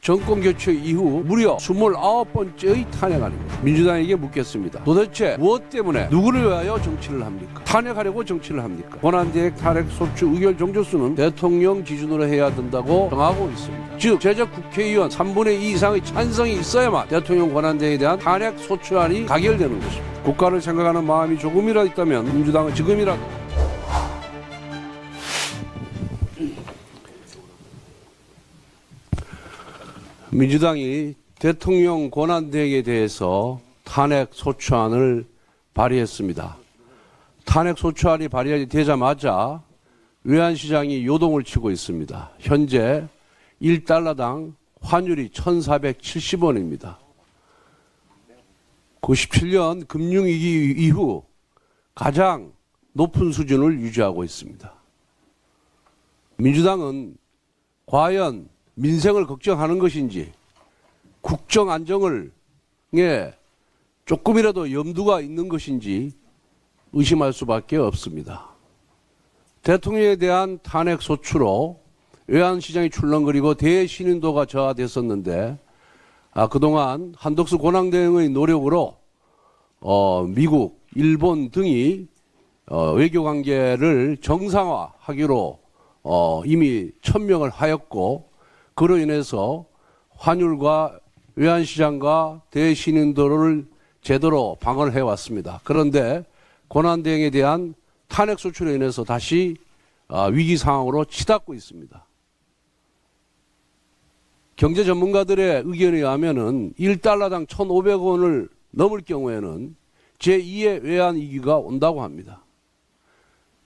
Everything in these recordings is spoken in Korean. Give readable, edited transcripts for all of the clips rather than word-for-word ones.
정권 교체 이후 무려 29번째의 탄핵 아닙니다. 민주당에게 묻겠습니다. 도대체 무엇 때문에 누구를 위하여 정치를 합니까? 탄핵하려고 정치를 합니까? 권한대행 탄핵 소추 의결 종족수는 대통령 기준으로 해야 된다고 정하고 있습니다. 즉 제적 국회의원 3분의 2 이상의 찬성이 있어야만 대통령 권한대행에 대한 탄핵 소추안이 가결되는 것입니다. 국가를 생각하는 마음이 조금이라도 있다면 민주당은 지금이라도 민주당이 대통령 권한대행에 대해서 탄핵 소추안을 발의했습니다. 탄핵 소추안이 발의되자마자 외환시장이 요동을 치고 있습니다. 현재 1달러당 환율이 1,470원입니다. 97년 금융위기 이후 가장 높은 수준을 유지하고 있습니다. 민주당은 과연 민생을 걱정하는 것인지 국정 안정에 조금이라도 염두가 있는 것인지 의심할 수밖에 없습니다. 대통령에 대한 탄핵 소추로 외환시장이 출렁거리고 대신인도가 저하됐었는데 그동안 한덕수 권한대행의 노력으로 미국, 일본 등이 외교관계를 정상화하기로 이미 천명을 하였고 그로 인해서 환율과 외환시장과 대신인도를 제대로 방어를 해왔습니다. 그런데 권한대행에 대한 탄핵 소추로 인해서 다시 위기 상황으로 치닫고 있습니다. 경제 전문가들의 의견에 의하면은 1달러당 1,500원을 넘을 경우에는 제2의 외환위기가 온다고 합니다.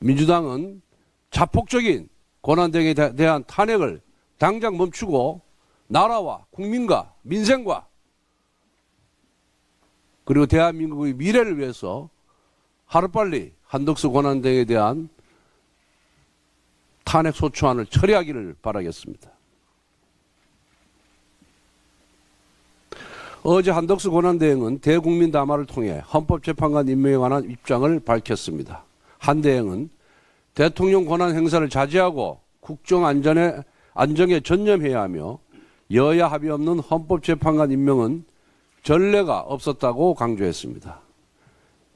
민주당은 자폭적인 권한대행에 대한 탄핵을 당장 멈추고 나라와 국민과 민생과 그리고 대한민국의 미래를 위해서 하루빨리 한덕수 권한대행에 대한 탄핵 소추안을 처리하기를 바라겠습니다. 어제 한덕수 권한대행은 대국민 담화를 통해 헌법재판관 임명에 관한 입장을 밝혔습니다. 한 대행은 대통령 권한 행사를 자제하고 국정 안정에 전념해야 하며 여야 합의 없는 헌법재판관 임명은 전례가 없었다고 강조했습니다.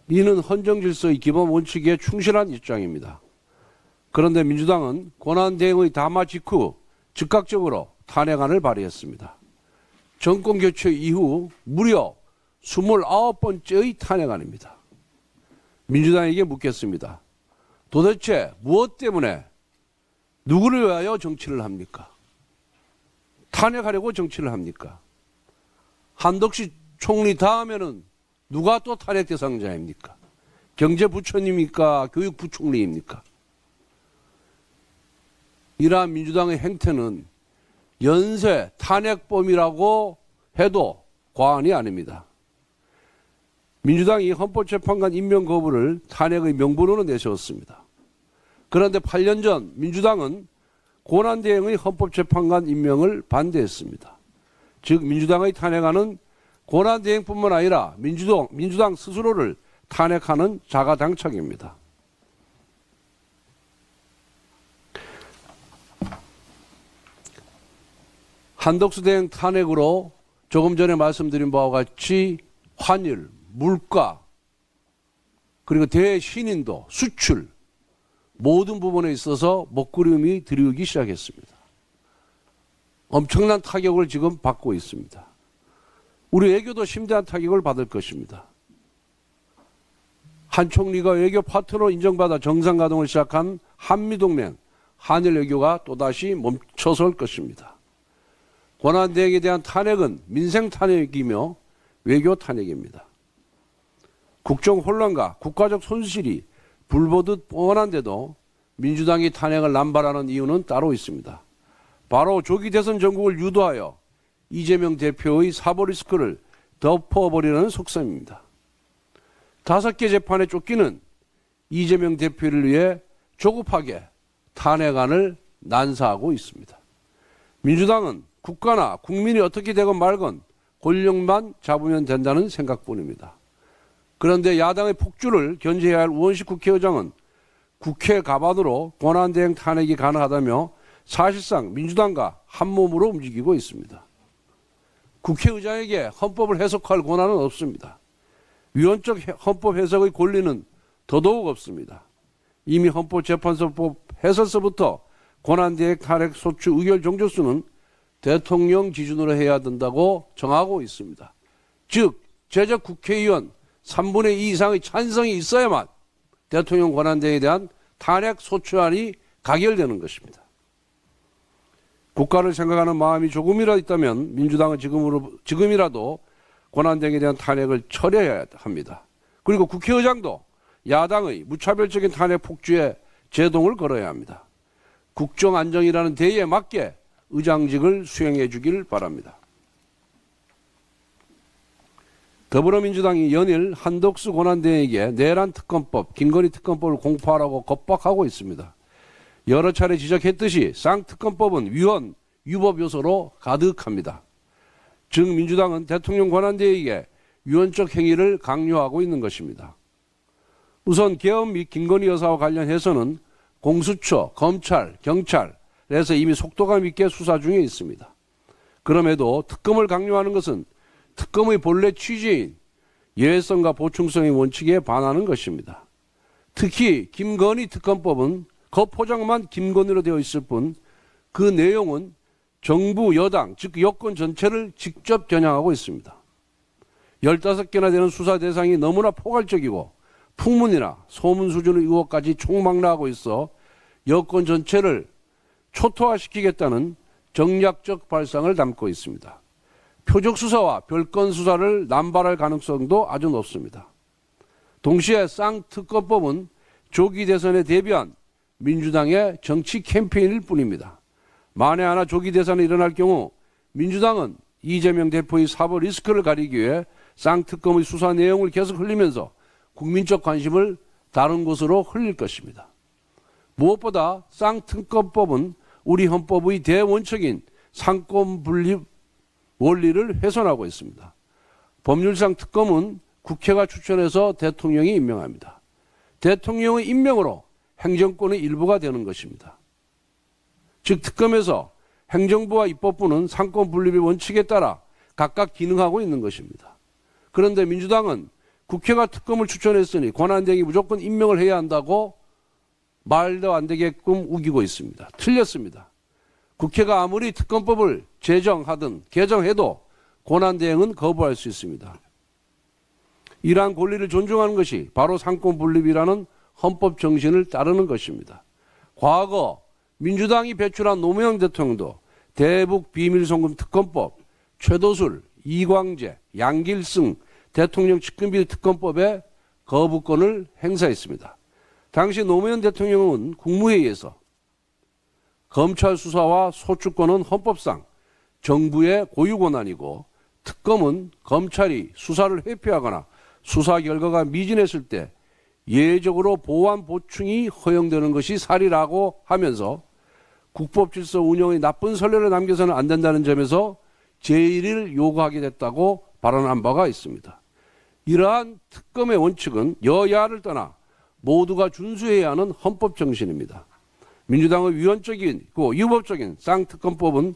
이는 헌정질서의 기본 원칙에 충실한 입장입니다. 그런데 민주당은 권한대행의 담화 직후 즉각적으로 탄핵안을 발의했습니다. 정권 교체 이후 무려 29번째의 탄핵안입니다. 민주당에게 묻겠습니다. 도대체 무엇 때문에 누구를 위하여 정치를 합니까? 탄핵하려고 정치를 합니까? 한덕수 총리 다음에는 누가 또 탄핵 대상자입니까? 경제부총리입니까? 교육부총리입니까? 이러한 민주당의 행태는 연쇄 탄핵범이라고 해도 과언이 아닙니다. 민주당이 헌법재판관 임명 거부를 탄핵의 명분으로 내세웠습니다. 그런데 8년 전 민주당은 권한대행의 헌법재판관 임명을 반대했습니다. 즉 민주당의 탄핵안은 권한대행뿐만 아니라 민주당 스스로를 탄핵하는 자가당착입니다. 한덕수 대행 탄핵으로 조금 전에 말씀드린 바와 같이 환율, 물가, 그리고 대신인도, 수출 모든 부분에 있어서 먹구름이 들이오기 시작했습니다. 엄청난 타격을 지금 받고 있습니다. 우리 외교도 심대한 타격을 받을 것입니다. 한 총리가 외교 파트너로 인정받아 정상 가동을 시작한 한미동맹, 한일 외교가 또다시 멈춰설 것입니다. 권한대행에 대한 탄핵은 민생 탄핵이며 외교 탄핵입니다. 국정 혼란과 국가적 손실이 불보듯 뻔한데도 민주당이 탄핵을 남발하는 이유는 따로 있습니다. 바로 조기 대선 전국을 유도하여 이재명 대표의 사법 리스크를 덮어버리는 속셈입니다. 5개 재판에 쫓기는 이재명 대표를 위해 조급하게 탄핵안을 난사하고 있습니다. 민주당은 국가나 국민이 어떻게 되건 말건 권력만 잡으면 된다는 생각뿐입니다. 그런데 야당의 폭주를 견제해야 할 우원식 국회의장은 국회 가반으로 권한대행 탄핵이 가능하다며 사실상 민주당과 한몸으로 움직이고 있습니다. 국회의장에게 헌법을 해석할 권한은 없습니다. 위헌적 헌법 해석의 권리는 더더욱 없습니다. 이미 헌법재판소법 해설서부터 권한대행 탄핵 소추 의결 종족수는 대통령 기준으로 해야 된다고 정하고 있습니다. 즉 제적 국회의원 3분의 2 이상의 찬성이 있어야만 대통령 권한대행에 대한 탄핵 소추안이 가결되는 것입니다. 국가를 생각하는 마음이 조금이라도 있다면 민주당은 지금이라도 권한대행에 대한 탄핵을 철회해야 합니다. 그리고 국회의장도 야당의 무차별적인 탄핵 폭주에 제동을 걸어야 합니다. 국정안정이라는 대의에 맞게 의장직을 수행해 주길 바랍니다. 더불어민주당이 연일 한덕수 권한대행에게 내란 특검법, 김건희 특검법을 공포하라고 겁박하고 있습니다. 여러 차례 지적했듯이 쌍특검법은 위헌, 위법 요소로 가득합니다. 즉 민주당은 대통령 권한대행에게 위헌적 행위를 강요하고 있는 것입니다. 우선 계엄 및 김건희 여사와 관련해서는 공수처, 검찰, 경찰에서 이미 속도감 있게 수사 중에 있습니다. 그럼에도 특검을 강요하는 것은 특검의 본래 취지인 예외성과 보충성의 원칙에 반하는 것입니다. 특히 김건희 특검법은 겉포장만 김건희로 되어 있을 뿐 그 내용은 정부, 여당, 즉 여권 전체를 직접 겨냥하고 있습니다. 15개나 되는 수사 대상이 너무나 포괄적이고 풍문이나 소문 수준의 의혹까지 총망라하고 있어 여권 전체를 초토화시키겠다는 정략적 발상을 담고 있습니다. 표적 수사와 별건 수사를 남발할 가능성도 아주 높습니다. 동시에 쌍특검법은 조기 대선에 대비한 민주당의 정치 캠페인일 뿐입니다. 만에 하나 조기 대선이 일어날 경우 민주당은 이재명 대표의 사법 리스크를 가리기 위해 쌍특검의 수사 내용을 계속 흘리면서 국민적 관심을 다른 곳으로 흘릴 것입니다. 무엇보다 쌍특검법은 우리 헌법의 대원칙인 상권분립 원리를 훼손하고 있습니다. 법률상 특검은 국회가 추천해서 대통령이 임명합니다. 대통령의 임명으로 행정권의 일부가 되는 것입니다. 즉 특검에서 행정부와 입법부는 상권분립의 원칙에 따라 각각 기능하고 있는 것입니다. 그런데 민주당은 국회가 특검을 추천했으니 권한대행이 무조건 임명을 해야 한다고 말도 안 되게끔 우기고 있습니다. 틀렸습니다. 국회가 아무리 특검법을 제정하든 개정해도 권한대행은 거부할 수 있습니다. 이러한 권리를 존중하는 것이 바로 상권분립이라는 헌법 정신을 따르는 것입니다. 과거 민주당이 배출한 노무현 대통령도 대북 비밀송금 특검법, 최도술, 이광재, 양길승 대통령 측근비리 특검법에 거부권을 행사했습니다. 당시 노무현 대통령은 국무회의에서 검찰 수사와 소추권은 헌법상 정부의 고유 권한이고 특검은 검찰이 수사를 회피하거나 수사 결과가 미진했을 때 예외적으로 보완 보충이 허용되는 것이 사리라고 하면서 국법 질서 운영의 나쁜 선례를 남겨서는 안 된다는 점에서 제의를 요구하게 됐다고 발언한 바가 있습니다. 이러한 특검의 원칙은 여야를 떠나 모두가 준수해야 하는 헌법 정신입니다. 민주당의 위헌적이고 위법적인 쌍특검법은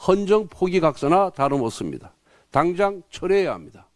헌정 포기각서나 다름없습니다. 당장 철회해야 합니다.